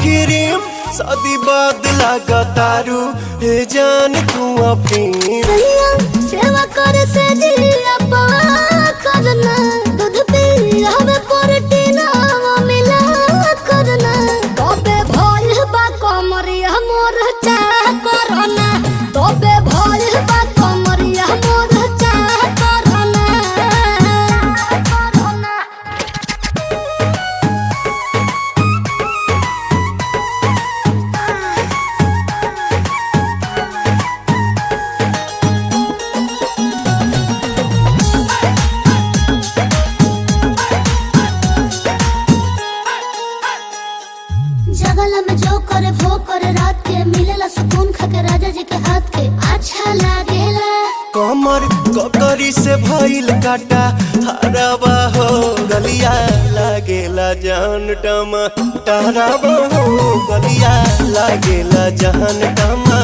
cream शादी बाद लगा तारू हे जान तू अपनी सेवा करे से जिया करना दूध पी हमें प्रोटीन मिला करना तबे भइल बा कमरिया मोर चाह करना तबे भइल बा कमरिया मोर चाह करना जगला में जो करे वो करे रात के मिलेला सुकून खाके राजा जी के हाथ के अच्छा लागेला कमर ककरी से भइल काटा हराबा हो गलिया लागेला जान टमा ताराबा हो गलिया लागेला जान टमा